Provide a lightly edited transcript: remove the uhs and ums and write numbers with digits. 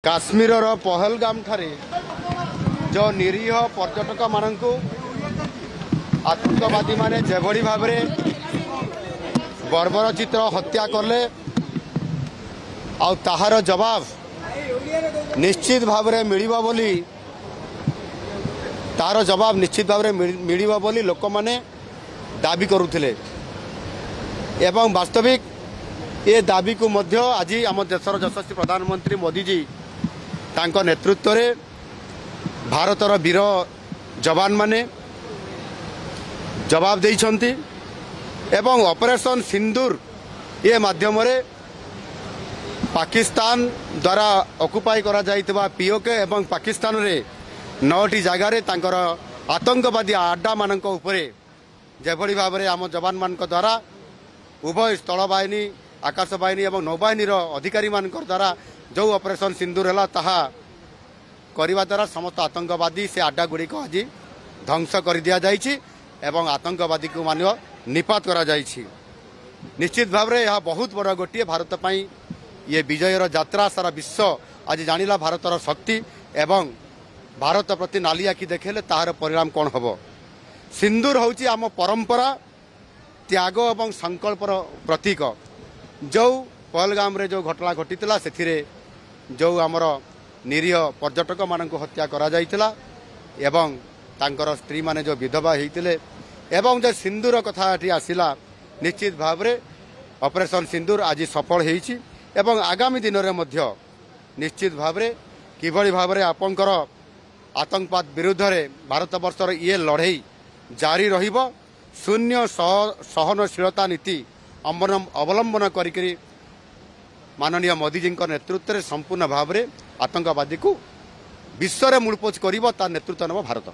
काश्मीर पहलगाम ठारे जो निरीह पर्यटक मानक आतंकवादी माने जेभली भाव बर्बर चित्र हत्या कले आ ताहार जवाब निश्चित भाव मिलिबा बोली तार जवाब निश्चित भाव मिलिबा बोली लोक माने दाबी करुथिले एवं वास्तविक ये दाबी को मध्य आज आम देशर यशस्वी प्रधानमंत्री मोदी जी तांको नेतृत्व रे भारतर वीर जवान माने जवाब देइछंती एवं ऑपरेशन सिंदूर ये माध्यम रे पाकिस्तान द्वारा ऑक्युपाई करा जाइतबा पीओके एवं पाकिस्तान रे 9टी जगार तांकर आतंकवादी आड्डा मानक उपरे जेभली भाव रे आम जवान मानक द्वारा उभय स्थल बाहिनी आकाश बाहिनी एवं नौबाहिनी अधिकारी मान द्वारा जो ऑपरेशन सिंदूर है ताहा करने द्वारा समस्त आतंकवादी से आड्डा गुड़िक आज ध्वंस कर दि जाइछि एवं आतंकवादी को मान निपात करा जाइछि। निश्चित भाव में यह बहुत बड़ गोटे भारत पाई ये विजयर यात्रा सारा विश्व आज जानिला भारतर शक्ति एवं भारत प्रति नाली आखि देखेले ताहार परिणाम कौन हम। सिंदूर होउछि आम परंपरा त्याग एवं संकल्पर प्रतीक। जो पहलगाम रे जो घटना घटीला से जो आमर निरीह पर्यटक मानक हत्या करा जाइतिला एवं तांकर स्त्री माने जो विधवा होइतिले एवं जो सिंदूर कथा आसिला निश्चित भाव में ऑपरेशन सिंदूर आज सफल होइछि एवं आगामी दिन में मध्य निश्चित भाव में किभली भाव में आपंकर आतंकवाद विरुद्ध रे भारत वर्षर ये लड़ाई जारी रहिबो। शून्य सहनशीलता नीति अवलंबन करी माननीय मोदी जी नेतृत्व में संपूर्ण भाव में आतंकवादी को विश्व में मूलपोच कर नेतृत्व नब भारत।